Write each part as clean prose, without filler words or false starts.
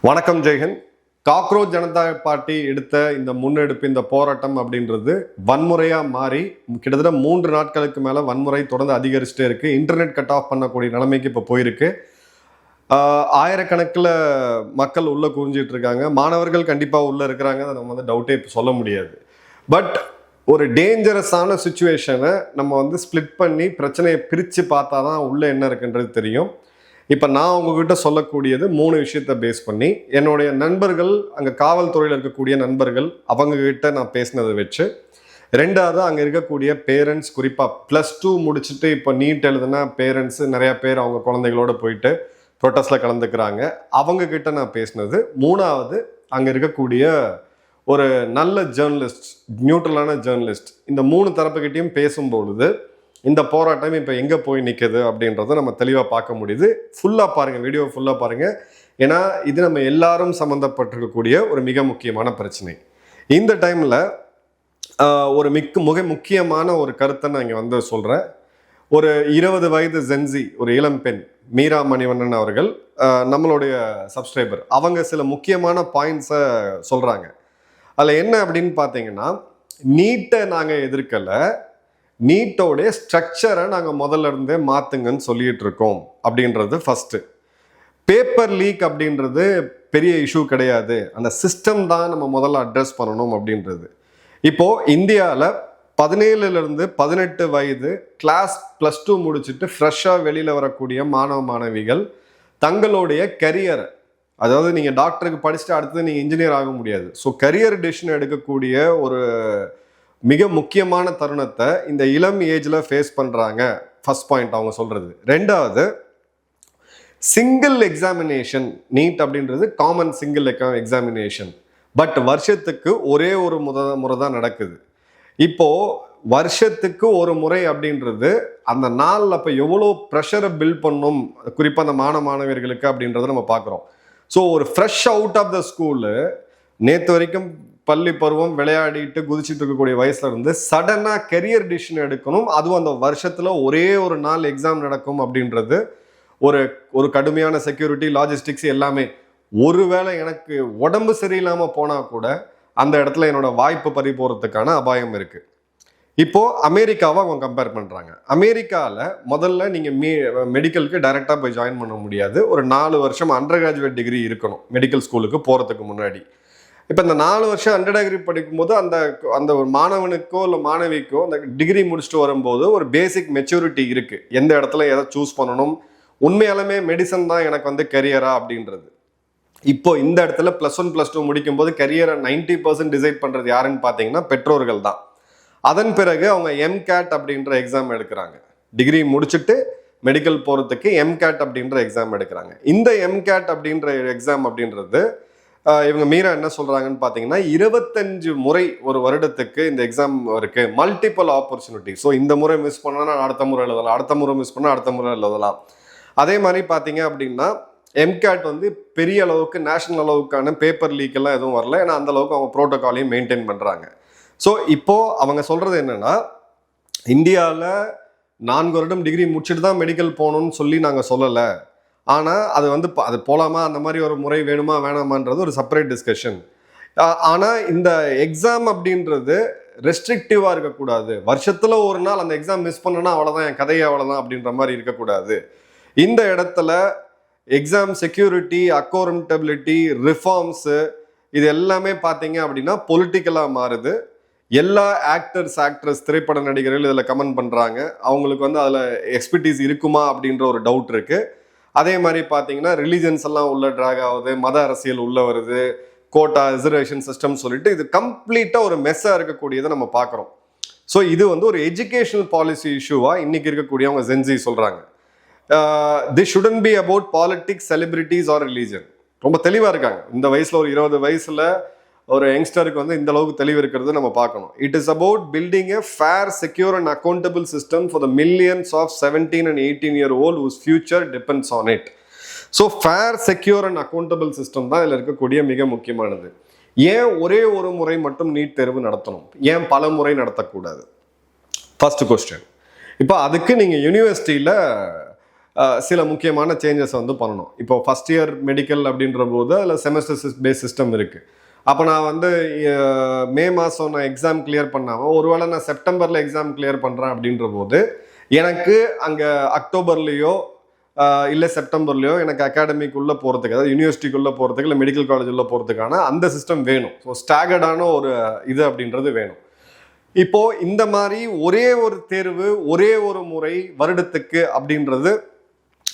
வணக்கம் Jai Hind. Cockroach Janata party எடுத்த இந்த முன்னெடுப்பு, இந்த போராட்டம் அப்படின்றது வன்முறையா மாறி கிட்டத்தட்ட 3 நாட்களுக்கு மேல வன்முறை தொடர்ந்து அதிகரிச்சுட்டே இருக்கு. இன்டர்நெட் கட் ஆஃப் பண்ணக்கூடிய நிலைமைக்கு இப்போ போயிருக்கு. ஆயிரக்கணக்கில் மக்கள் உள்ள குவிஞ்சிட்டு இருக்காங்க. மாணவர்கள் கண்டிப்பா உள்ள இருக்கிறாங்க, அதை நம்ம டவுட்டே சொல்ல முடியாது. பட் ஒரு டேஞ்சரஸான சுச்சுவேஷனை நம்ம ஸ்பிளிட் பண்ணி பிரச்சனையை பிரித்து பார்த்தா தான் உள்ள என்ன இருக்குன்றது தெரியும். இப்போ நான் உங்ககிட்ட சொல்லக்கூடியது 3 விஷயத்தை பேஸ் பண்ணி என்னுடைய நண்பர்கள், அங்கே காவல்துறையில் இருக்கக்கூடிய நண்பர்கள், அவங்கக்கிட்ட நான் பேசினதை வச்சு, ரெண்டாவது அங்கே இருக்கக்கூடிய பேரண்ட்ஸ், குறிப்பாக +2 முடிச்சுட்டு இப்போ நீட் எழுதுனா பேரண்ட்ஸு நிறையா பேர் அவங்க குழந்தைகளோடு போயிட்டு ப்ரொட்டஸ்டில் கலந்துக்கிறாங்க, அவங்கக்கிட்ட நான் பேசினது. மூணாவது அங்கே இருக்கக்கூடிய ஒரு நல்ல ஜேர்னலிஸ்ட், நியூட்ரலான ஜேர்னலிஸ்ட். இந்த 3 தரப்புக்கிட்டையும் பேசும்பொழுது இந்த போராட்டம் இப்போ எங்கே போய் நிற்குது அப்படின்றத நம்ம தெளிவாக பார்க்க முடியுது. ஃபுல்லாக பாருங்கள், வீடியோ ஃபுல்லாக பாருங்கள். ஏன்னா இது நம்ம எல்லாரும் சம்மந்தப்பட்டிருக்கக்கூடிய ஒரு மிக முக்கியமான பிரச்சனை. இந்த டைமில் ஒரு மிக முக்கியமான ஒரு கருத்தை நான் இங்கே சொல்கிறேன். ஒரு 20 வயது ஜென்சி, ஒரு இளம் பெண் மீரா மணிவண்ணன் அவர்கள், நம்மளுடைய சப்ஸ்கிரைபர், அவங்க சில முக்கியமான பாயிண்ட்ஸை சொல்கிறாங்க. அதில் என்ன அப்படின்னு பார்த்தீங்கன்னா, நீட்டை நாங்கள் எதிர்க்கலை, நீட்டோடைய ஸ்ட்ரக்சரை நாங்கள் முதல்ல இருந்தே மாற்றுங்கன்னு சொல்லிட்டு இருக்கோம் அப்படின்றது ஃபஸ்ட்டு. பேப்பர் லீக் அப்படின்றது பெரிய இஷ்யூ கிடையாது, அந்த சிஸ்டம் தான் நம்ம முதல்ல அட்ரஸ் பண்ணணும் அப்படின்றது. இப்போது இந்தியாவில் 17லேருந்து 18 வயது கிளாஸ் +2 முடிச்சுட்டு ஃப்ரெஷ்ஷாக வெளியில் வரக்கூடிய மாணவ மாணவிகள் தங்களுடைய கரியரை, அதாவது நீங்கள் டாக்டருக்கு படிச்சுட்டு அடுத்தது நீங்கள் இன்ஜினியர் ஆக முடியாது, ஸோ கரியர் டிசிஷன் எடுக்கக்கூடிய ஒரு மிக முக்கியமான தருணத்தை இந்த இளம் ஏஜில் ஃபேஸ் பண்ணுறாங்க. ஃபர்ஸ்ட் பாயிண்ட் அவங்க சொல்கிறது. ரெண்டாவது, சிங்கிள் எக்ஸாமினேஷன். நீட் அப்படின்றது காமன் சிங்கிள் எக்ஸாமினேஷன், பட் வருஷத்துக்கு ஒரே ஒரு முறை தான் நடக்குது. இப்போது வருஷத்துக்கு ஒரு முறை அப்படின்றது அந்த நாளில் அப்போ எவ்வளோ ப்ரெஷரை பில்ட் பண்ணும், குறிப்பாக அந்த மாணவர்களுக்கு அப்படின்றத நம்ம பார்க்குறோம். ஸோ ஒரு fresh out of the school, நேற்று வரைக்கும் பள்ளி பருவம் விளையாடிட்டு குதிச்சுட்டு இருக்கக்கூடிய வயசுல இருந்து சடனாக கெரியர் டிசிஷன் எடுக்கணும், அதுவும் அந்த வருஷத்தில் ஒரே ஒரு நாள் எக்ஸாம் நடக்கும் அப்படின்றது ஒரு கடுமையான செக்யூரிட்டி, லாஜிஸ்டிக்ஸ் எல்லாமே. ஒருவேளை எனக்கு உடம்பு சரியில்லாமல் போனால் கூட அந்த இடத்துல என்னோட வாய்ப்பு பறி போகிறதுக்கான அபாயம் இருக்குது. இப்போது அமெரிக்காவை அவங்க கம்பேர் பண்ணுறாங்க. அமெரிக்காவில் முதல்ல நீங்கள் மெடிக்கலுக்கு டைரெக்டாக போய் ஜாயின் பண்ண முடியாது, ஒரு 4 வருஷம் அண்டர் கிராஜுவேட் டிகிரி இருக்கணும் மெடிக்கல் ஸ்கூலுக்கு போகிறதுக்கு முன்னாடி. இப்போ இந்த 4 வருஷம் அண்டர் டிகிரி படிக்கும்போது அந்த ஒரு மாணவனுக்கோ இல்லை மாணவிக்கோ அந்த டிகிரி முடிச்சுட்டு வரும்போது ஒரு பேசிக் மெச்சூரிட்டி இருக்குது, எந்த இடத்துல எதை சூஸ் பண்ணணும், உண்மையாலுமே மெடிசன் தான் எனக்கு கெரியரா அப்படின்றது. இப்போ இந்த இடத்துல +1 +2 முடிக்கும்போது கெரியரை 90% டிசைட் பண்ணுறது யாருன்னு பார்த்தீங்கன்னா பெற்றோர்கள் தான். அதன் பிறகு அவங்க MCAT அப்படின்ற எக்ஸாம் எடுக்கிறாங்க. டிகிரி முடிச்சுட்டு மெடிக்கல் போகிறதுக்கு MCAT அப்படின்ற எக்ஸாம் எடுக்கிறாங்க. இந்த MCAT அப்படின்ற எக்ஸாம் அப்படின்றது இவங்க மீரா என்ன சொல்கிறாங்கன்னு பார்த்தீங்கன்னா, 25 முறை ஒரு வருடத்துக்கு இந்த எக்ஸாம் இருக்குது, மல்டிபிள் ஆப்பர்ச்சுனிட்டி. ஸோ இந்த முறை மிஸ் பண்ணால் நான் அடுத்த முறை எழுதலாம், அடுத்த முறை மிஸ் பண்ணால் அடுத்த முறை எழுதலாம். அதே மாதிரி பார்த்தீங்க அப்படின்னா MCAT பெரிய அளவுக்கு நேஷனல் அளவுக்கான பேப்பர் லீக் எல்லாம் எதுவும் வரல, ஏன்னா அந்த அளவுக்கு அவங்க ப்ரோட்டோகாலையும் மெயின்டைன் பண்ணுறாங்க. ஸோ இப்போது அவங்க சொல்கிறது என்னென்னா, இந்தியாவில் 4 வருடம் டிகிரி முடிச்சுட்டு தான் மெடிக்கல் போகணும்னு சொல்லி நாங்கள் சொல்லலை, ஆனால் அது அது போகலாமா, அந்த மாதிரி ஒரு முறை வேணுமா வேணாமான்றது ஒரு செப்பரேட் டிஸ்கஷன். ஆனால் இந்த எக்ஸாம் அப்படின்றது ரெஸ்ட்ரிக்டிவாக இருக்கக்கூடாது. வருஷத்தில் ஒரு நாள் அந்த எக்ஸாம் மிஸ் பண்ணனா அவ்வளோதான், என் கதையை அவ்வளோதான் அப்படின்ற மாதிரி இருக்கக்கூடாது. இந்த இடத்துல எக்ஸாம் செக்யூரிட்டி, அக்கௌண்டபிலிட்டி, ரிஃபார்ம்ஸு, இது எல்லாமே பார்த்தீங்க அப்படின்னா பொலிட்டிக்கலாக மாறுது. எல்லா ஆக்ட்ரஸ், திரைப்பட நடிகர்கள் இதில் கமெண்ட் பண்ணுறாங்க. அவங்களுக்கு அதில் எக்ஸ்பர்டீஸ் இருக்குமா அப்படின்ற ஒரு டவுட் இருக்குது. அதே மாதிரி பார்த்தீங்கன்னா ரிலீஜன்ஸ் எல்லாம் உள்ள ட்ராக் ஆகுது, மத அரசியல் உள்ள வருது, கோட்டா ரிசர்வேஷன் சிஸ்டம் சொல்லிட்டு இது கம்ப்ளீட்டாக ஒரு மெஸ்ஸாக இருக்கக்கூடியதை நம்ம பார்க்குறோம். ஸோ இது ஒரு எஜுகேஷனல் பாலிசி இஷ்யூவாக இன்னைக்கு இருக்கக்கூடியவங்க ஜென்சி சொல்கிறாங்க. This shouldn't be about politics, celebrities or religion. ரொம்ப தெளிவாக இருக்காங்க. இந்த வயசில் ஒரு 20 வயசில் ஒரு யங்ஸ்டருக்கு இந்த அளவுக்கு தெளிவு இருக்கிறது நம்ம பார்க்கணும். It is about building a fair, secure and accountable system for the millions of 17 and 18-year-old whose future depends on it. So fair, secure and accountable system தான் இதில் இருக்கக்கூடிய மிக முக்கியமானது. ஏன் ஒரே ஒரு முறை மட்டும் நீட் தேர்வு நடத்தணும், ஏன் பல முறை நடத்தக்கூடாது? First question. இப்போ அதுக்கு நீங்கள் யூனிவர்சிட்டியில் சில முக்கியமான சேஞ்சஸ் வந்து பண்ணணும். இப்போ ஃபஸ்ட் இயர் மெடிக்கல் அப்படின்ற போது அதில் செமஸ்டர் பேஸ் சிஸ்டம் இருக்குது. அப்போ நான் வந்து மே மாதம் நான் எக்ஸாம் கிளியர் பண்ணாமல் ஒருவேளை நான் செப்டம்பரில் எக்ஸாம் கிளியர் பண்ணுறேன் அப்படின்ற போது எனக்கு அங்கே அக்டோபர்லேயோ இல்லை செப்டம்பர்லேயோ எனக்கு அகாடமிக்குள்ளே போகிறதுக்கு, அதாவது யூனிவர்சிட்டிக்குள்ளே போகிறதுக்கு இல்லை மெடிக்கல் காலேஜ் உள்ள போகிறதுக்கான அந்த சிஸ்டம் வேணும். ஸோ ஸ்டாகர்டான ஒரு இது அப்படின்றது வேணும். இப்போது இந்த மாதிரி ஒரே ஒரு தேர்வு ஒரே ஒரு முறை வருடத்துக்கு அப்படின்றது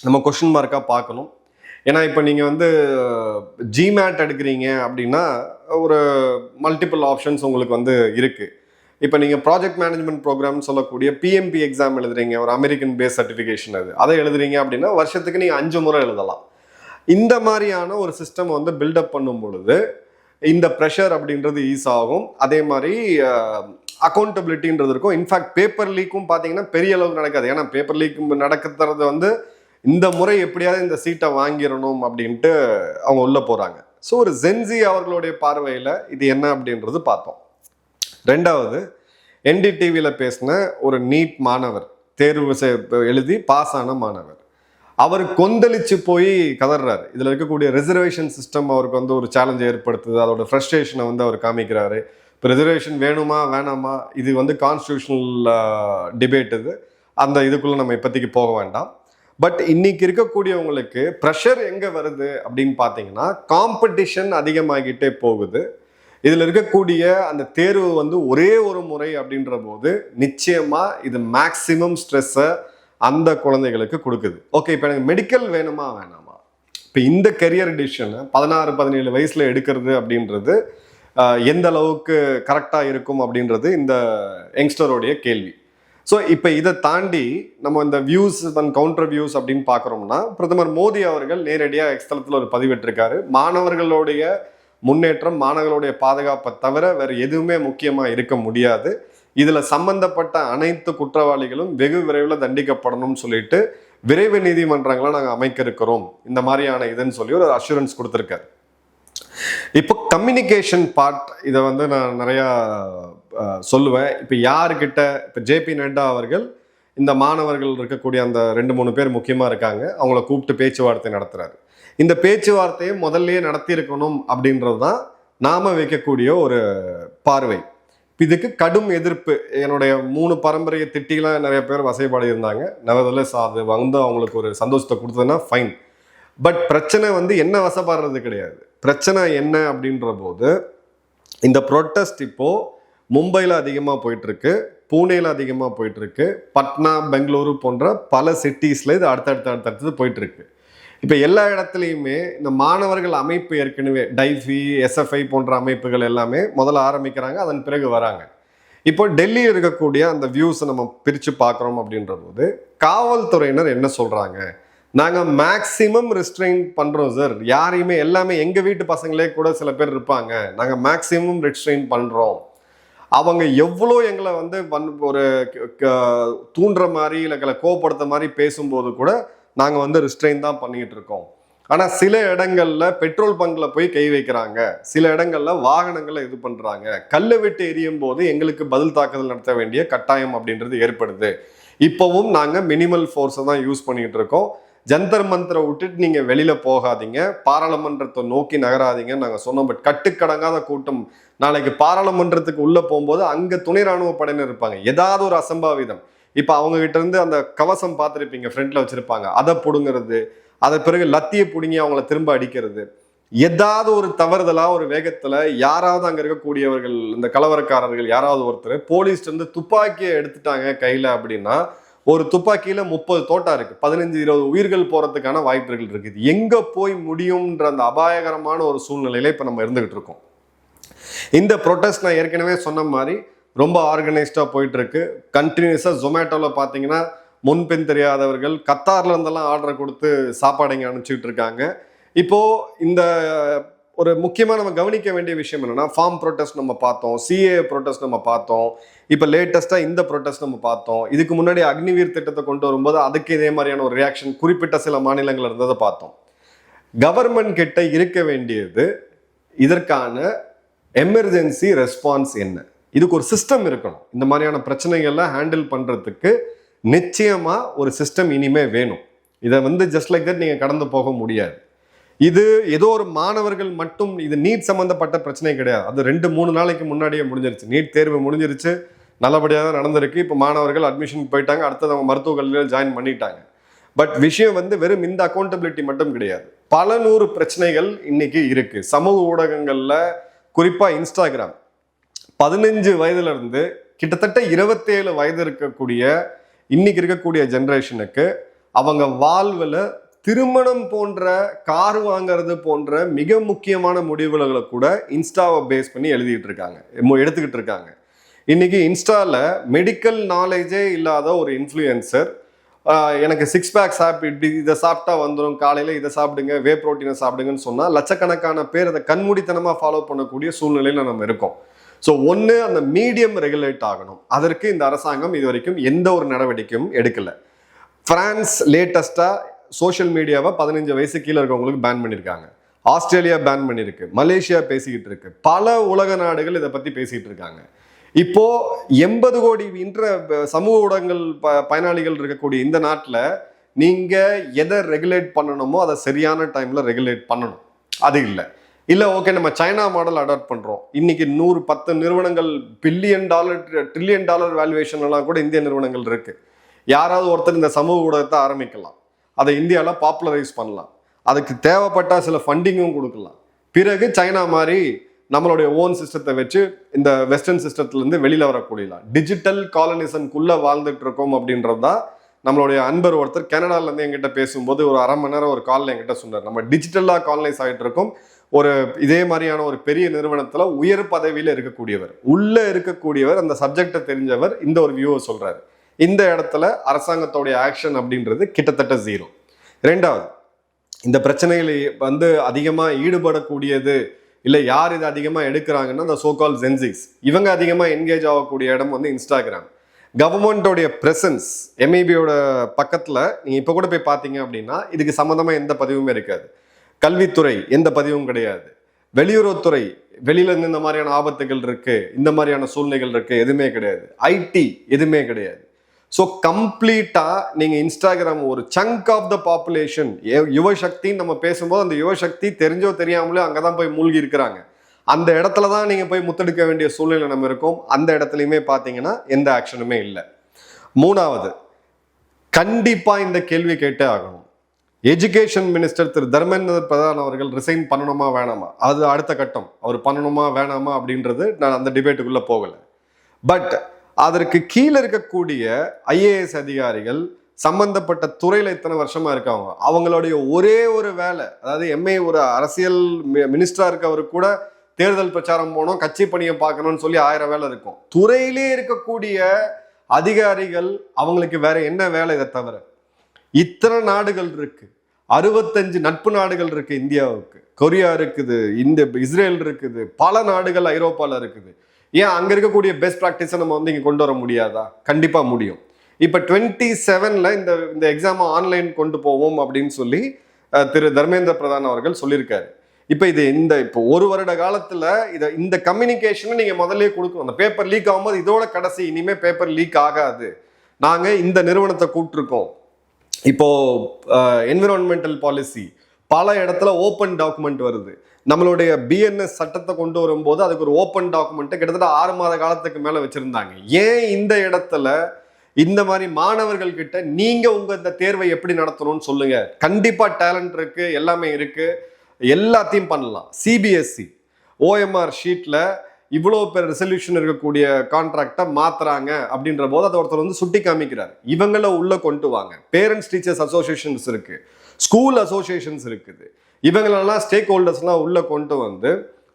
நம்ம கொஸ்டின் மார்க்காக பார்க்கணும். ஏன்னா இப்போ நீங்கள் வந்து ஜிமேட் எடுக்கிறீங்க அப்படின்னா ஒரு மல்டிபிள் ஆப்ஷன்ஸ் உங்களுக்கு வந்து இருக்குது. இப்போ நீங்கள் ப்ராஜெக்ட் மேனேஜ்மெண்ட் ப்ரோக்ராம்னு சொல்லக்கூடிய பிஎம்பி எக்ஸாம் எழுதுறீங்க, ஒரு அமெரிக்கன் பேஸ் சர்டிஃபிகேஷன் அதை எழுதுறீங்க அப்படின்னா வருஷத்துக்கு நீங்கள் 5 முறை எழுதலாம். இந்த மாதிரியான ஒரு சிஸ்டம் வந்து பில்டப் பண்ணும் பொழுது இந்த ப்ரெஷர் அப்படின்றது ஈஸ் ஆகும். அதே மாதிரி அக்கௌண்டபிலிட்டின்றது இருக்கும். இன்ஃபேக்ட் பேப்பர் லீக்கும் பார்த்தீங்கன்னா பெரிய அளவுக்கு நடக்காது. ஏன்னா பேப்பர் லீக் நடக்கிறது வந்து இந்த முறை எப்படியாவது இந்த சீட்டை வாங்கிடணும் அப்படின்ட்டு அவங்க உள்ள போகிறாங்க. ஸோ ஒரு ஜென்சி அவர்களுடைய பார்வையில் இது என்ன அப்படின்றது பார்த்தோம். ரெண்டாவது, என்டிடிவியில் பேசின ஒரு நீட் மாணவர், தேர்வு எழுதி பாஸ் ஆன மாணவர், அவர் கொந்தளிச்சு போய் கதறாரு. இதில் இருக்கக்கூடிய ரிசர்வேஷன் சிஸ்டம் அவருக்கு வந்து ஒரு சேலஞ்சை ஏற்படுத்துது. அதோட ஃப்ரஸ்ட்ரேஷனை வந்து அவர் காமிக்கிறாரு. இப்போ ரிசர்வேஷன் வேணுமா வேணாமா, இது வந்து கான்ஸ்டியூஷனல் டிபேட். இது அந்த இதுக்குள்ளே நம்ம இப்போதைக்கு போக வேண்டாம். பட் இன்னைக்கு இருக்கக்கூடியவங்களுக்கு ப்ரெஷர் எங்கே வருது அப்படின்னு பார்த்தீங்கன்னா, காம்படிஷன் அதிகமாகிட்டே போகுது. இதில் இருக்கக்கூடிய அந்த தேர்வு வந்து ஒரே ஒரு முறை அப்படின்ற போது நிச்சயமாக இது மேக்சிமம் ஸ்ட்ரெஸ்ஸை அந்த குழந்தைகளுக்கு கொடுக்குது. ஓகே, இப்போ எனக்கு மெடிக்கல் வேணுமா வேணாமா, இப்போ இந்த கெரியர் டிசிஷனை 16-17 வயசில் எடுக்கிறது அப்படின்றது எந்த அளவுக்கு கரெக்டாக இருக்கும் அப்படின்றது இந்த யங்ஸ்டருடைய கேள்வி. ஸோ இப்போ இதை தாண்டி நம்ம இந்த வியூஸ் அண்ட் கவுண்டர் வியூஸ் அப்படின்னு பார்க்குறோம்னா, பிரதமர் மோடி அவர்கள் நேரடியாக எக்ஸ்தலத்தில் ஒரு பதிவிட்டிருக்காரு. மாணவர்களுடைய முன்னேற்றம், மாணவர்களுடைய பாதுகாப்பை தவிர வேறு எதுவுமே முக்கியமாக இருக்க முடியாது. இதில் சம்பந்தப்பட்ட அனைத்து குற்றவாளிகளும் வெகு விரைவில் தண்டிக்கப்படணும்னு சொல்லிட்டு விரைவு நீதிமன்றங்களை நாங்கள் அமைக்க இருக்கிறோம், இந்த மாதிரியான இதுன்னு சொல்லி ஒரு அஷூரன்ஸ் கொடுத்துருக்காரு. இப்போ கம்யூனிகேஷன் பார்ட், இதை வந்து நான் நிறையா சொல்லுவேன். இப்போ யாருக்கிட்ட, இப்போ ஜேபி நட்டா அவர்கள் இந்த மாணவர்கள் இருக்கக்கூடிய அந்த 2-3 பேர் முக்கியமாக இருக்காங்க, அவங்கள கூப்பிட்டு பேச்சுவார்த்தை நடத்துகிறாரு. இந்த பேச்சுவார்த்தையை முதல்லையே நடத்தியிருக்கணும் அப்படின்றது தான் நாம் வைக்கக்கூடிய ஒரு பார்வை. இதுக்கு கடும் எதிர்ப்பு, என்னுடைய 3 பரம்பரையை திட்டிலாம் நிறைய பேர் வசைப்பாடு இருந்தாங்க. நெவர்தலெஸ் அது வந்து அவங்களுக்கு ஒரு சந்தோஷத்தை கொடுத்ததுன்னா ஃபைன். பட் பிரச்சனை வந்து என்ன வசப்படுறது கிடையாது. பிரச்சனை என்ன அப்படின்ற போது இந்த ப்ரொட்டஸ்ட் இப்போது மும்பையில் அதிகமாக போயிட்டுருக்கு, பூனேயில் அதிகமாக போயிட்டுருக்கு, பட்னா, பெங்களூரு போன்ற பல சிட்டிஸில் இது அடுத்தடுத்து போயிட்டுருக்கு. இப்போ எல்லா இடத்துலையுமே இந்த மாணவர்கள் அமைப்பு ஏற்கனவே டைஃபி, எஸ்எஃப்ஐ போன்ற அமைப்புகள் எல்லாமே முதல்ல ஆரம்பிக்கிறாங்க, அதன் பிறகு வராங்க. இப்போ டெல்லியில் இருக்கக்கூடிய அந்த வியூஸை நம்ம பிரித்து பார்க்குறோம் அப்படின்ற போது காவல்துறையினர் என்ன சொல்கிறாங்க, நாங்கள் மேக்சிமம் ரெஸ்ட்ரெயின் பண்ணுறோம் சார், யாரையுமே, எல்லாமே எங்கள் வீட்டு பசங்களே கூட சில பேர் இருப்பாங்க, நாங்கள் மேக்சிமம் ரெஸ்ட்ரெயின் பண்ணுறோம், அவங்க எவ்வளோ எங்களை வந்து ஒரு தூண்டுற மாதிரி இல்லை கோவப்படுத்த மாதிரி பேசும்போது கூட நாங்கள் வந்து ரெஸ்ட்ரெயின் தான் பண்ணிக்கிட்டு இருக்கோம். ஆனால் சில இடங்களில் பெட்ரோல் பங்கில் போய் கை வைக்கிறாங்க, சில இடங்களில் வாகனங்களை இது பண்ணுறாங்க, கல்லை விட்டு எரியும் போது எங்களுக்கு பதில் தாக்குதல் நடத்த வேண்டிய கட்டாயம் அப்படின்றது ஏற்படுது. இப்போவும் நாங்கள் மினிமல் ஃபோர்ஸை தான் யூஸ் பண்ணிக்கிட்டு இருக்கோம், ஜந்தர் மந்திரை விட்டுட்டு நீங்கள் வெளியில் போகாதீங்க, பாராளுமன்றத்தை நோக்கி நகராதீங்கன்னு நாங்கள் சொன்னோம். பட் கட்டுக்கடங்காத கூட்டம். நாளைக்கு பாராளுமன்றத்துக்கு உள்ளே போகும்போது அங்கே துணை ராணுவ படையினர் இருப்பாங்க, ஏதாவது ஒரு அசம்பாவிதம். இப்போ அவங்க கிட்ட இருந்து அந்த கவசம் பார்த்துருப்பீங்க, ஃப்ரண்ட்ல வச்சிருப்பாங்க, அதை பிடுங்கிறது, அதை பிறகு லத்தியை பிடுங்கி அவங்கள திரும்ப அடிக்கிறது, ஏதாவது ஒரு தவறுதலாக ஒரு வேகத்தில் யாராவது அங்கே இருக்கக்கூடியவர்கள், இந்த கலவரக்காரர்கள் யாராவது ஒருத்தர் போலீஸ்ட்டு வந்து துப்பாக்கியை எடுத்துட்டாங்க கையில் அப்படின்னா, ஒரு துப்பாக்கியில் 30 தோட்டா இருக்குது, 15-20 உயிர்கள் போகிறதுக்கான வாய்ப்புகள் இருக்குது. எங்கே போய் முடியும்ன்ற அந்த அபாயகரமான ஒரு சூழ்நிலையில இப்போ நம்ம இருந்துகிட்டு இருக்கோம். இந்த ப்ரொட்டஸ்ட் நான் ஏற்கனவே சொன்ன மாதிரி ரொம்ப ஆர்கனைஸ்டாக போயிட்டுருக்கு. கண்டினியூஸாக ஜொமேட்டோவில் பார்த்தீங்கன்னா முன்பின் தெரியாதவர்கள் கத்தார்ல இருந்தெல்லாம் ஆர்டரை கொடுத்து சாப்பாடு இங்கே அனுப்பிச்சிட்டு இருக்காங்க. இப்போது இந்த ஒரு முக்கியமாக நம்ம கவனிக்க வேண்டிய விஷயம் என்னென்னா, ஃபார்ம் ப்ரொட்டஸ்ட் நம்ம பார்த்தோம், சிஏ ப்ரொட்டஸ்ட் நம்ம பார்த்தோம், இப்போ லேட்டஸ்ட்டாக இந்த ப்ரொட்டஸ்ட் நம்ம பார்த்தோம். இதுக்கு முன்னாடி அக்னிவீர் திட்டத்தை கொண்டு வரும்போது அதுக்கு இதே மாதிரியான ஒரு ரியாக்ஷன் குறிப்பிட்ட சில மாநிலங்கள் இருந்ததை பார்த்தோம். கவர்மெண்ட் கிட்ட இருக்க வேண்டியது இதற்கான எமர்ஜென்சி ரெஸ்பான்ஸ் என்ன, இதுக்கு ஒரு சிஸ்டம் இருக்கணும். இந்த மாதிரியான பிரச்சனைகள்லாம் ஹேண்டில் பண்ணுறதுக்கு நிச்சயமாக ஒரு சிஸ்டம் இனிமே வேணும். இதை வந்து ஜஸ்ட் லைக் தட் நீங்கள் கடந்து போக முடியாது. இது ஏதோ ஒரு மாணவர்கள் மட்டும், இது நீட் சம்மந்தப்பட்ட பிரச்சனை கிடையாது. அது 2-3 நாளைக்கு முன்னாடியே முடிஞ்சிருச்சு. நீட் தேர்வு முடிஞ்சிருச்சு, நல்லபடியாக தான் நடந்திருக்கு. இப்போ மாணவர்கள் அட்மிஷன் போயிட்டாங்க, அடுத்தது அவங்க மருத்துவக் கல்லூரியில் ஜாயின் பண்ணிட்டாங்க. பட் விஷயம் வந்து வெறும் இந்த அக்கௌண்டபிலிட்டி மட்டும் கிடையாது. பல 100 பிரச்சனைகள் இன்னைக்கு இருக்கு சமூக ஊடகங்கள்ல. குறிப்பா இன்ஸ்டாகிராம் 15 வயதுல இருந்து கிட்டத்தட்ட 27 வயது இருக்கக்கூடிய இன்னைக்கு இருக்கக்கூடிய ஜெனரேஷனுக்கு அவங்க வாழ்வில் திருமணம் போன்ற, கார் வாங்கிறது போன்ற மிக முக்கியமான முடிவுகளை கூட இன்ஸ்டாவை பேஸ் பண்ணி எடுத்துக்கிட்டு இருக்காங்க. இன்னைக்கு இன்ஸ்டால மெடிக்கல் நாலேஜே இல்லாத ஒரு இன்ஃப்ளூயன்சர் எனக்கு 6 பேக்ஸ் இப்படி இதை சாப்பிட்டா வந்துடும், காலையில் இதை சாப்பிடுங்க, வே ப்ரோட்டீனை சாப்பிடுங்கன்னு சொன்னால் லட்சக்கணக்கான பேர் அதை கண்மூடித்தனமாக ஃபாலோ பண்ணக்கூடிய சூழ்நிலையில் நம்ம இருக்கோம். ஸோ ஒன்று, அந்த மீடியம் ரெகுலேட் ஆகணும். அதற்கு இந்த அரசாங்கம் இது வரைக்கும் எந்த ஒரு நடவடிக்கையும் எடுக்கலை. பிரான்ஸ் லேட்டஸ்டாக சோஷியல் மீடியாவை 15 வயசு கீழே இருக்கவங்களுக்கு பேன் பண்ணியிருக்காங்க. ஆஸ்திரேலியா பேன் பண்ணியிருக்கு. மலேசியா பேசிக்கிட்டு இருக்கு. பல உலக நாடுகள் இதை பற்றி பேசிகிட்டு இருக்காங்க. இப்போ 80 கோடி சமூக ஊடகங்கள் பயனாளிகள் இருக்கக்கூடிய இந்த நாட்டில் நீங்க எதை ரெகுலேட் பண்ணணுமோ அதை சரியான டைம்ல ரெகுலேட் பண்ணணும். அது இல்லை ஓகே நம்ம சைனா மாடல் அடாப்ட் பண்றோம். இன்னைக்கு 110 நிறுவனங்கள் $1 ட்ரில்லியன் வேல்யூவேஷன் எல்லாம் கூட இந்திய நிறுவனங்கள் இருக்கு. யாராவது ஒருத்தர் இந்த சமூக ஊடகத்தை ஆரம்பிக்கலாம், அதை இந்தியாவில் பாப்புலரைஸ் பண்ணலாம், அதுக்கு தேவைப்பட்ட சில ஃபண்டிங்கும் கொடுக்கலாம். பிறகு சைனா மாதிரி நம்மளுடைய ஓன் சிஸ்டத்தை வச்சு இந்த வெஸ்டர்ன் சிஸ்டத்துலேருந்து வெளியில் வரக்கூடியலாம். டிஜிட்டல் காலனிசம்குள்ள வாழ்ந்துட்டு இருக்கோம் அப்படின்றது தான் நம்மளுடைய அன்பர் ஒருத்தர் கனடாலேருந்து என்கிட்ட பேசும்போது ஒரு 1/2 மணி நேரம் ஒரு காலில் என்கிட்ட சொன்னார். நம்ம டிஜிட்டலாக காலனைஸ் ஆகிட்டு இருக்கோம். ஒரு இதே மாதிரியான ஒரு பெரிய நிறுவனத்தில் உயர் பதவியில் இருக்கக்கூடியவர் அந்த சப்ஜெக்டை தெரிஞ்சவர் இந்த ஒரு வியூவை சொல்றாரு. இந்த இடத்துல அரசாங்கத்தோடைய ஆக்ஷன் அப்படின்றது கிட்டத்தட்ட 0. 2வது, இந்த பிரச்சனைகள் வந்து அதிகமாக ஈடுபடக்கூடியது இல்லை யார் இதை அதிகமாக எடுக்கிறாங்கன்னா இந்த சோகால் ஜென்சிஸ். இவங்க அதிகமாக என்கேஜ் ஆகக்கூடிய இடம் வந்து இன்ஸ்டாகிராம். கவர்மெண்டோடைய பிரசன்ஸ் எம்இபியோட பக்கத்தில் நீங்கள் இப்போ கூட போய் பார்த்தீங்க அப்படின்னா இதுக்கு சம்மந்தமாக எந்த பதிவுமே இருக்காது. கல்வித்துறை எந்த பதிவும் கிடையாது. வெளியுறவுத்துறை வெளியில இருந்து இந்த மாதிரியான ஆபத்துகள் இருக்கு, இந்த மாதிரியான சூழ்நிலைகள் இருக்கு, எதுவுமே கிடையாது. ஐடி எதுவுமே கிடையாது. ஸோ கம்ப்ளீட்டா நீங்க இன்ஸ்டாகிராம் ஒரு சங்க் ஆஃப் த பாப்புலேஷன், யுவசக்தின்னு நம்ம பேசும்போது அந்த யுவசக்தி தெரிஞ்சோ தெரியாமலே அங்கதான் போய் மூழ்கி இருக்கிறாங்க. அந்த இடத்துல தான் நீங்க போய் முத்தெடுக்க வேண்டிய சூழ்நிலை நம்ம இருக்கோம். அந்த இடத்துலையுமே பார்த்தீங்கன்னா எந்த ஆக்ஷனுமே இல்லை. 3வது, கண்டிப்பா இந்த கேள்வி கேட்டே ஆகணும். எஜுகேஷன் மினிஸ்டர் திரு தர்மேந்திர பிரதான் அவர்கள் ரிசைன் பண்ணணுமா வேணாமா, அது அடுத்த கட்டம். அவர் பண்ணணுமா வேணாமா அப்படின்றது நான் அந்த டிபேட்டுக்குள்ள போகலை. பட் அதற்கு கீழே இருக்கக்கூடிய ஐஏஎஸ் அதிகாரிகள் சம்பந்தப்பட்ட துறையில இத்தனை வருஷமா இருக்காங்க. அவங்களுடைய ஒரே ஒரு வேலை, அதாவது எம்ஏ ஒரு அரசியல் மினிஸ்டரா இருக்கவருக்கு கூட தேர்தல் பிரச்சாரம் போனோம், கட்சி பணியை பார்க்கணும்னு சொல்லி 1000 வேலை இருக்கும். துறையிலே இருக்கக்கூடிய அதிகாரிகள் அவங்களுக்கு வேற என்ன வேலை? இதை தவிர இத்தனை நாடுகள் இருக்கு, 65 நட்பு நாடுகள் இருக்கு இந்தியாவுக்கு. கொரியா இருக்குது, இஸ்ரேல் இருக்குது, பல நாடுகள் ஐரோப்பால இருக்குது. ஏன் அங்க இருக்கக்கூடிய பெஸ்ட் ப்ராக்டிஸை நம்ம வந்து இங்க கொண்டு வர முடியாதா? கண்டிப்பா முடியும். இப்ப 27ல இந்த எக்ஸாம் ஆன்லைன் கொண்டு போவோம் அப்படின்னு சொல்லி திரு தர்மேந்திர பிரதான் அவர்கள் சொல்லியிருக்காரு. இப்ப இது இப்போ 1 வருட காலத்துல இந்த கம்யூனிகேஷனை நீங்க முதல்ல கொடுக்கணும். அந்த பேப்பர் லீக் ஆகும்போது இதோட கடைசி, இனிமே பேப்பர் லீக் ஆகாது, நாங்க இந்த நிறுவனத்தை கூப்பிட்டுருக்கோம். இப்போ என்விரான்மெண்டல் பாலிசி பல இடத்துல ஓப்பன் டாக்குமெண்ட் வருது. நம்மளுடைய பிஎன்எஸ் சட்டத்தை கொண்டு வரும்போது அதுக்கு ஒரு ஓப்பன் டாக்குமெண்ட்டை கிட்டத்தட்ட 6 மாத காலத்துக்கு மேல வச்சிருந்தாங்க. ஏன் இந்த இடத்துல இந்த மாதிரி மாணவர்கள் கிட்ட நீங்க இந்த தேர்வை எப்படி நடத்தணும்னு சொல்லுங்க. கண்டிப்பா டேலண்ட் இருக்கு, எல்லாமே இருக்கு, எல்லாத்தையும் பண்ணலாம். சிபிஎஸ்சி ஓஎம்ஆர் ஷீட்ல இவ்வளோ பேர் ரெசல்யூஷன் இருக்கக்கூடிய கான்ட்ராக்டை மாத்துறாங்க அப்படின்ற போது அதை ஒருத்தர் வந்து சுட்டி காமிக்கிறார். இவங்கள உள்ள கொண்டு வாங்க. பேரண்ட்ஸ் டீச்சர்ஸ் அசோசியேஷன்ஸ் இருக்கு, ஸ்கூல் அசோசியேஷன்ஸ் இருக்குது, இவங்களெல்லாம் ஸ்டேக் ஹோல்டர்ஸ்லாம் உள்ள கொண்டு வந்து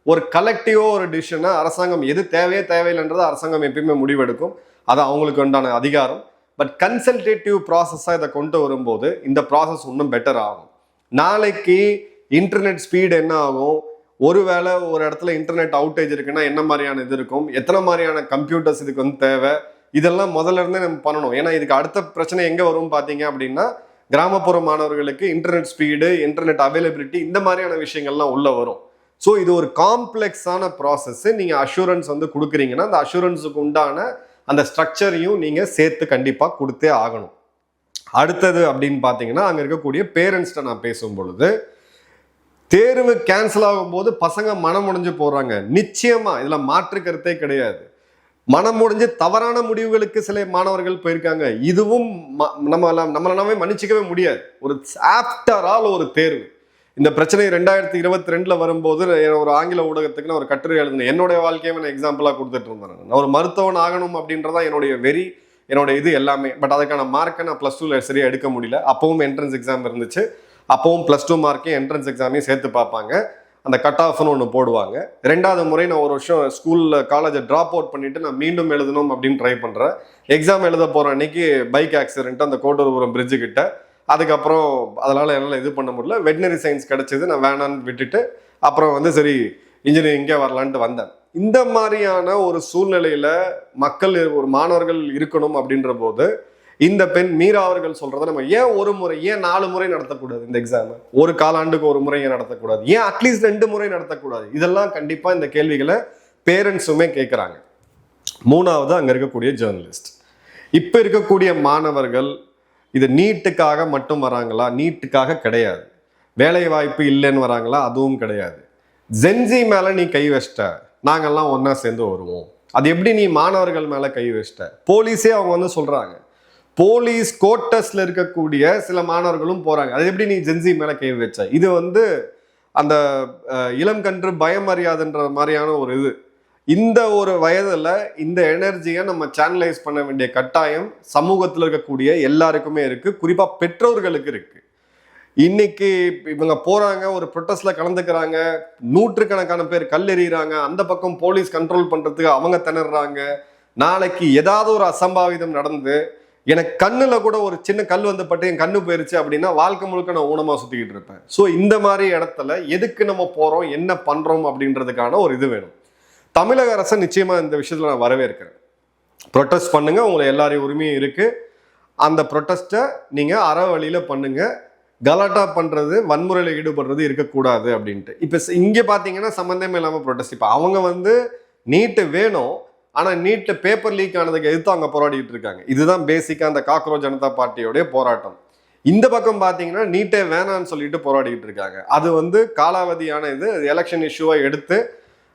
ஒரு கலெக்டிவோ ஒரு டிசிஷனை அரசாங்கம் எது தேவையில்லைன்றதை அரசாங்கம் எப்பயுமே முடிவெடுக்கும். அது அவங்களுக்கு உண்டான அதிகாரம். பட் கன்சல்டேட்டிவ் ப்ராசஸாக இதை கொண்டு வரும்போது இந்த ப்ராசஸ் இன்னும் பெட்டர் ஆகும். நாளைக்கு இன்டர்நெட் ஸ்பீடு என்ன ஆகும், ஒருவேளை ஒரு இடத்துல இன்டர்நெட் அவுட்டேஜ் இருக்குன்னா என்ன மாதிரியான இது இருக்கும், எத்தனை மாதிரியான கம்ப்யூட்டர்ஸ் இதுக்கு வந்து தேவை, இதெல்லாம் முதல்ல இருந்தே நம்ம பண்ணணும். ஏன்னா இதுக்கு அடுத்த பிரச்சனை எங்கே வரும் பார்த்தீங்க அப்படின்னா கிராமப்புற மாணவர்களுக்கு இன்டர்நெட் ஸ்பீடு, இன்டர்நெட் அவைலபிலிட்டி, இந்த மாதிரியான விஷயங்கள்லாம் உள்ள வரும். ஸோ இது ஒரு காம்ப்ளெக்ஸான ப்ராசஸ். நீங்கள் அஷூரன்ஸ் வந்து கொடுக்குறீங்கன்னா அந்த அஷூரன்ஸுக்கு உண்டான அந்த ஸ்ட்ரக்சரையும் நீங்கள் சேர்த்து கண்டிப்பாக கொடுத்தே ஆகணும். அடுத்தது அப்படின்னு பார்த்தீங்கன்னா அங்கே இருக்கக்கூடிய பேரண்ட்ஸ்கிட்ட நான் பேசும் பொழுது, தேர்வு கேன்சல் ஆகும்போது பசங்க மனம் முடிஞ்சு போறாங்க. நிச்சயமா இதுல மாற்று கருத்தே கிடையாது. மனம் முடிஞ்சு தவறான முடிவுகளுக்கு சில மாணவர்கள் போயிருக்காங்க. இதுவும் நம்மளாவே மன்னிச்சிக்கவே முடியாது. ஒரு ஆஃப்டர் ஆல் ஒரு தேர்வு. இந்த பிரச்சனை 2022 வரும்போது ஒரு ஆங்கில ஊடகத்துக்கு நான் ஒரு கட்டுரை எழுதினேன். என்னுடைய வாழ்க்கையை நான் எக்ஸாம்பிளா கொடுத்துட்டு இருந்தேன். நான் ஒரு மருத்துவன் ஆகணும் அப்படின்றதான் என்னுடைய வெறி, என்னோட இது எல்லாமே. பட் அதுக்கான மார்க்கை நான் +2 சரியா எடுக்க முடியல. அப்பவும் என்ட்ரன்ஸ் எக்ஸாம் இருந்துச்சு. அப்பவும் +2 மார்க்கையும் என்ட்ரன்ஸ் எக்ஸாமையும் சேர்த்து பார்ப்பாங்க. அந்த கட் ஆஃப்னு ஒன்று போடுவாங்க. 2வது முறை நான் ஒரு வருஷம் ஸ்கூலில் காலேஜை ட்ராப் அவுட் பண்ணிட்டு நான் மீண்டும் எழுதணும் அப்படின்னு ட்ரை பண்ணுறேன். எக்ஸாம் எழுத போகிற அன்னைக்கு பைக் ஆக்சிடென்ட் அந்த கோட்டூர்புரம் பிரிட்ஜு கிட்ட. அதுக்கப்புறம் அதனால் என்னால் இது பண்ண முடியல. வெட்டினரி சயின்ஸ் கிடச்சிது, நான் வேணான்னு விட்டுட்டு அப்புறம் சரி இன்ஜினியரிங்கே வரலான்ட்டு வந்தேன். இந்த மாதிரியான ஒரு சூழ்நிலையில் மக்கள் ஒரு மாணவர்கள் இருக்கணும் அப்படின்ற போது இந்த பெண் மீரா அவர்கள் சொல்றதை நம்ம ஏன் ஒரு முறை, ஏன் 4 முறை நடத்தக்கூடாது இந்த எக்ஸாம்? ஒரு காலாண்டுக்கு ஒரு முறை ஏன் நடத்தக்கூடாது? ஏன் அட்லீஸ்ட் 2 முறை நடத்தக்கூடாது? இதெல்லாம் கண்டிப்பா இந்த கேள்விகளை பேரண்ட்ஸுமே கேட்குறாங்க. 3வது அங்க இருக்கக்கூடிய ஜேர்னலிஸ்ட். இப்ப இருக்கக்கூடிய மாணவர்கள் இது நீட்டுக்காக மட்டும் வராங்களா? நீட்டுக்காக கிடையாது. வேலை வாய்ப்பு இல்லைன்னு வராங்களா? அதுவும் கிடையாது. ஜென்சி மேல நீ கை வச்சிட்ட, நாங்கெல்லாம் ஒன்னா சேர்ந்து வருவோம். அது எப்படி நீ மாணவர்கள் மேல கை வச்சிட்ட? போலீஸே அவங்க சொல்றாங்க. போலீஸ் கோட்டஸ்ல இருக்கக்கூடிய சில மாணவர்களும் போறாங்க. அது எப்படி நீ ஜென்சி மேல கை வச்ச? இது அந்த இளம் கன்று பயம் அறியாதுன்ற மாதிரியான ஒரு இது. இந்த ஒரு வயதுல இந்த எனர்ஜியை நம்ம சேனலைஸ் பண்ண வேண்டிய கட்டாயம் சமூகத்தில் இருக்கக்கூடிய எல்லாருக்குமே இருக்கு. குறிப்பா பெற்றோர்களுக்கு இருக்கு. இன்னைக்கு இவங்க போறாங்க, ஒரு ப்ரொட்டஸ்ட்ல கலந்துக்கிறாங்க, 100கணக்கான பேர் கல் எறிகிறாங்க, அந்த பக்கம் போலீஸ் கண்ட்ரோல் பண்றதுக்கு அவங்க திணறாங்க. நாளைக்கு ஏதாவது ஒரு அசம்பாவிதம் நடந்து எனக்கு கண்ணுல கூட ஒரு சின்ன கல் பட்டு என் கண்ணு போயிருச்சு அப்படின்னா வாழ்க்கை முழுக்க நான் ஊனமா சுத்திக்கிட்டு இருப்பேன். ஸோ இந்த மாதிரி இடத்துல எதுக்கு நம்ம போறோம், என்ன பண்றோம் அப்படின்றதுக்கான ஒரு இது வேணும். தமிழக அரசை நிச்சயமா இந்த விஷயத்துல நான் வரவேற்கிறேன். ப்ரொட்டஸ்ட் பண்ணுங்க, உங்களை எல்லாரையும் உரிமையும் இருக்கு. அந்த ப்ரொட்டஸ்ட்டை நீங்க அற வழியில பண்ணுங்க. கலாட்டா பண்றது, வன்முறையில ஈடுபடுறது இருக்கக்கூடாது அப்படின்ட்டு. இப்ப இங்க பாத்தீங்கன்னா சம்பந்தமே இல்லாம ப்ரொட்டஸ்ட். இப்ப அவங்க நீட்டு வேணும், ஆனா நீட்ல பேப்பர் லீக் ஆனதுக்கு எதிர்த்து அவங்க போராடிட்டு இருக்காங்க. இதுதான் பேசிக்கா அந்த காக்ரோச் ஜனதா பார்ட்டியோடைய போராட்டம். இந்த பக்கம் பாத்தீங்கன்னா நீட்டே வேணான்னு சொல்லிட்டு போராடிட்டு இருக்காங்க. அது காலாவதியான இது. எலெக்ஷன் இஷ்யூவை எடுத்து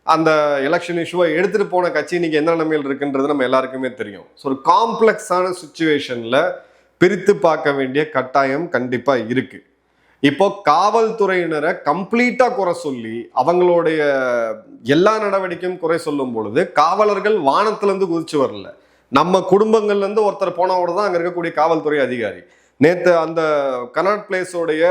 அந்த எலெக்ஷன் இஷ்யூவை எடுத்துட்டு போன கட்சி இன்னைக்கு என்ன நிலைமையில் இருக்குன்றது நம்ம எல்லாருக்குமே தெரியும். ஸோ ஒரு காம்ப்ளெக்ஸான சுச்சுவேஷன்ல பிரித்து பார்க்க வேண்டிய கட்டாயம் கண்டிப்பா இருக்கு. இப்போ காவல்துறையினரை கம்ப்ளீட்டா குறை சொல்லி அவங்களுடைய எல்லா நடவடிக்கையும் குறை சொல்லும் பொழுது காவலர்கள் வானத்துல இருந்து குதிச்சு வரல. நம்ம குடும்பங்கள்ல இருந்து ஒருத்தர் போனவோட தான் அங்க இருக்கக்கூடிய காவல்துறை அதிகாரி. நேத்து அந்த கனாட் பிளேஸோடைய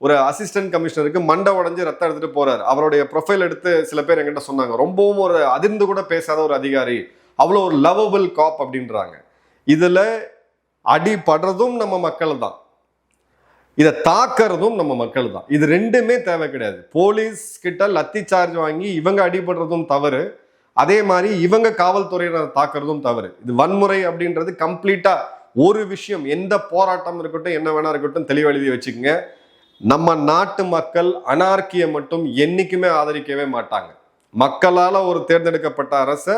ஒரு அசிஸ்டன்ட் கமிஷனருக்கு மண்டை உடஞ்சு ரத்தம் எடுத்துட்டு போறாரு. அவருடைய ப்ரொஃபைல் எடுத்து சில பேர் என்கிட்ட சொன்னாங்க, ரொம்பவும் ஒரு அதிர்ந்து கூட பேசாத ஒரு அதிகாரி, அவ்வளோ ஒரு லவபிள் காப் அப்படின்றாங்க. இதுல அடிபடுறதும் நம்ம மக்கள் தான், இதை தாக்குறதும் நம்ம மக்கள் தான். இது ரெண்டுமே தேவை கிடையாது. போலீஸ் கிட்ட லத்தி சார்ஜ் வாங்கி இவங்க அடிபடுறதும் தவறு, அதே மாதிரி இவங்க காவல்துறையினர் தாக்குறதும் தவறு. இது வன்முறை அப்படின்றது கம்ப்ளீட்டா ஒரு விஷயம். எந்த போராட்டம் இருக்கட்டும், என்ன வேணா இருக்கட்டும், தெளிவா எழுதி வச்சுக்கோங்க. நம்ம நாட்டு மக்கள் அனார்கியை மட்டும் என்னைக்குமே ஆதரிக்கவே மாட்டாங்க. மக்களால ஒரு தேர்ந்தெடுக்கப்பட்ட அரசை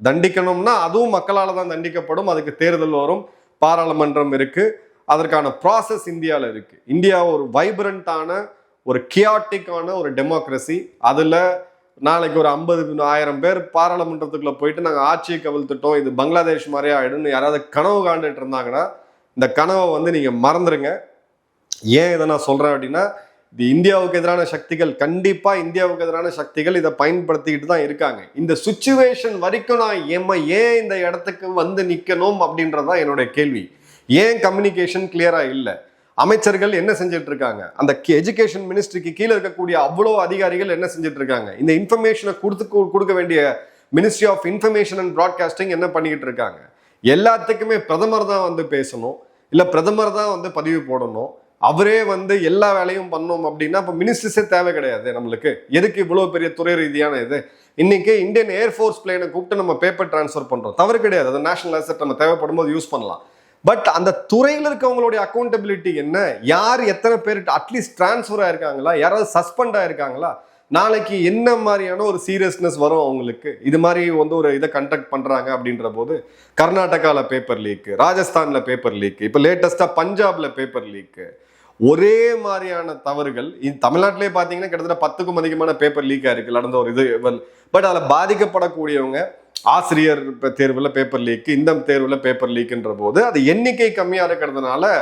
தண்டிக்கணும்னா அதுவும் மக்களால தான் தண்டிக்கப்படும். அதுக்கு தேர்தல் வரும், பாராளுமன்றம் இருக்கு, அதற்கான ப்ராசஸ் இந்தியாவில் இருக்கு. இந்தியா ஒரு வைப்ரண்டான ஒரு கியாட்டிக்கான ஒரு டெமோக்ரஸி. அதுல நாளைக்கு ஒரு 50,000 பேர் பாராளுமன்றத்துக்குள்ள போயிட்டு நாங்கள் ஆட்சியை கவிழ்த்துட்டோம், இது பங்களாதேஷ் மாதிரியே ஆயிடும்னு யாராவது கனவு காண்டுட்டு இருந்தாங்கன்னா இந்த கனவை நீங்க மறந்துடுங்க. ஏன் இதை நான் சொல்றேன் அப்படின்னா, இது இந்தியாவுக்கு எதிரான சக்திகள், கண்டிப்பா இந்தியாவுக்கு எதிரான சக்திகள் இதை பயன்படுத்திக்கிட்டு தான் இருக்காங்க. இந்த சுச்சுவேஷன் வரைக்கும் நான் ஏன் இந்த இடத்துக்கு நிக்கணும் அப்படின்றதான் என்னுடைய கேள்வி. ஏன் கம்யூனிகேஷன் கிளியரா இல்லை? அமைச்சர்கள் என்ன செஞ்சுட்டு இருக்காங்க? அந்த எஜுகேஷன் மினிஸ்ட்ரிக்கு கீழே இருக்கக்கூடிய அவ்வளோ அதிகாரிகள் என்ன செஞ்சுட்டு இருக்காங்க? இந்த இன்ஃபர்மேஷனை கொடுக்க வேண்டிய ministry of information and broadcasting என்ன பண்ணிக்கிட்டு இருக்காங்க? எல்லாத்துக்குமே பிரதமர் தான் பேசணும், இல்ல பிரதமர் தான் பதிவு போடணும், அவரே எல்லா வேலையும் பண்ணணும் அப்படின்னா அப்ப மினிஸ்டர்ஸே தேவை கிடையாது நம்மளுக்கு. எதுக்கு இவ்வளவு பெரிய துறை ரீதியான இது? இன்னைக்கு இந்தியன் ஏர்ஃபோர்ஸ் பிளேனை கூப்பிட்டு நம்ம பேப்பர் டிரான்ஸ்ஃபர் பண்றோம், தவறு கிடையாது. அது நேஷனல் அசெட், நம்ம தேவைப்படும் போது யூஸ் பண்ணலாம். பட் அந்த துறையில் இருக்கவங்களுடைய அக்கௌண்டபிலிட்டி என்ன? யார் எத்தனை பேர் அட்லீஸ்ட் டிரான்ஸ்ஃபர் ஆயிருக்காங்களா? யாராவது சஸ்பெண்ட் ஆயிருக்காங்களா? நாளைக்கு என்ன மாதிரியான ஒரு சீரியஸ்னஸ் வரும் அவங்களுக்கு. இது மாதிரி வந்து ஒரு இதை கண்டக்ட் பண்றாங்க அப்படின்ற போது கர்நாடகால பேப்பர் லீக், ராஜஸ்தான்ல பேப்பர் லீக், இப்போ லேட்டஸ்டா பஞ்சாப்ல பேப்பர் லீக், ஒரே மாதிரியான தவறுகள் தமிழ்நாட்டிலே பார்த்தீங்கன்னா கிட்டத்தட்ட 10க்கும் அதிகமான பேப்பர் லீக் ஆயிருக்கு நடந்த ஒரு இது. பட் அதில் பாதிக்கப்படக்கூடியவங்க ஆசிரியர் தேர்வில் பேப்பர் லீக், இந்த தேர்வில் பேப்பர் லீக்ன்ற போது அது எண்ணிக்கை கம்மியாக இருக்கிறதுனால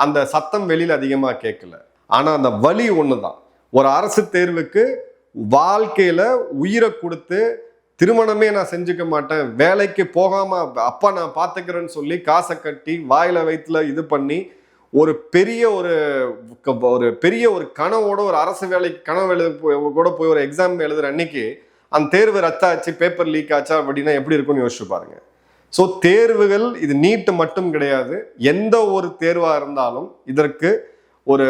அந்த சத்தம் வெளியில் அதிகமாக கேட்கல. ஆனால் அந்த வலி ஒன்று தான். ஒரு அரசு தேர்வுக்கு வாழ்க்கையில் உயிரை கொடுத்து திருமணமே நான் செஞ்சுக்க மாட்டேன், வேலைக்கு போகாம அப்பா நான் பார்த்துக்கிறேன்னு சொல்லி காசை கட்டி வாயில வயிற்றுல இது பண்ணி ஒரு பெரிய ஒரு கனவோட ஒரு அரசு வேலைக்கு கனவு கூட போய் ஒரு எக்ஸாம் எழுதுற அன்னைக்கு அந்த தேர்வு ரத்தாச்சு, பேப்பர் லீக் ஆச்சா அப்படின்னா எப்படி இருக்கும்னு யோசிச்சு பாருங்க. ஸோ தேர்வுகள் இது நீட்டு மட்டும் கிடையாது, எந்த ஒரு தேர்வா இருந்தாலும் இதற்கு ஒரு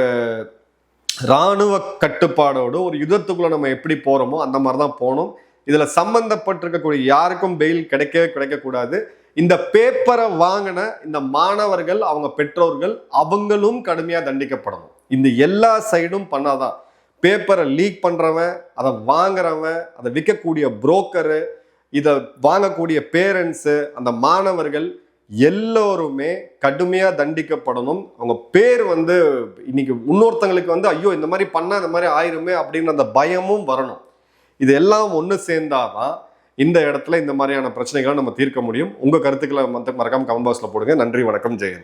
இராணுவ கட்டுப்பாடோடு ஒரு யுத்தத்துக்குள்ள நம்ம எப்படி போறோமோ அந்த மாதிரி தான் போகணும். இதுல சம்பந்தப்பட்டிருக்கக்கூடிய யாருக்கும் பெயில் கிடைக்கக்கூடாது. இந்த பேப்பரை வாங்கின இந்த மாணவர்கள், அவங்க பெற்றோர்கள், அவங்களும் கடுமையா தண்டிக்கப்படணும். இந்த எல்லா சைடும் பண்ணாதான் பேப்பரை லீக் பண்றவன், அதை வாங்குறவன், அதை விற்கக்கூடிய புரோக்கரு, இதை வாங்கக்கூடிய பேரண்ட்ஸு, அந்த மாணவர்கள் எல்லோருமே கடுமையா தண்டிக்கப்படணும். அவங்க பேர் வந்து இன்னைக்கு இன்னொருத்தங்களுக்கு வந்து ஐயோ இந்த மாதிரி பண்ணா இந்த மாதிரி ஆயிருமே அப்படின்ற அந்த பயமும் வரணும். இது எல்லாம் ஒன்று சேர்ந்தாதான் இந்த இடத்துல இந்த மாதிரியான பிரச்சனைகளை நம்ம தீர்க்க முடியும். உங்க கருத்துக்களை மறக்காம கமெண்ட் பாக்ஸ்ல போடுங்க. நன்றி, வணக்கம், ஜெயன்.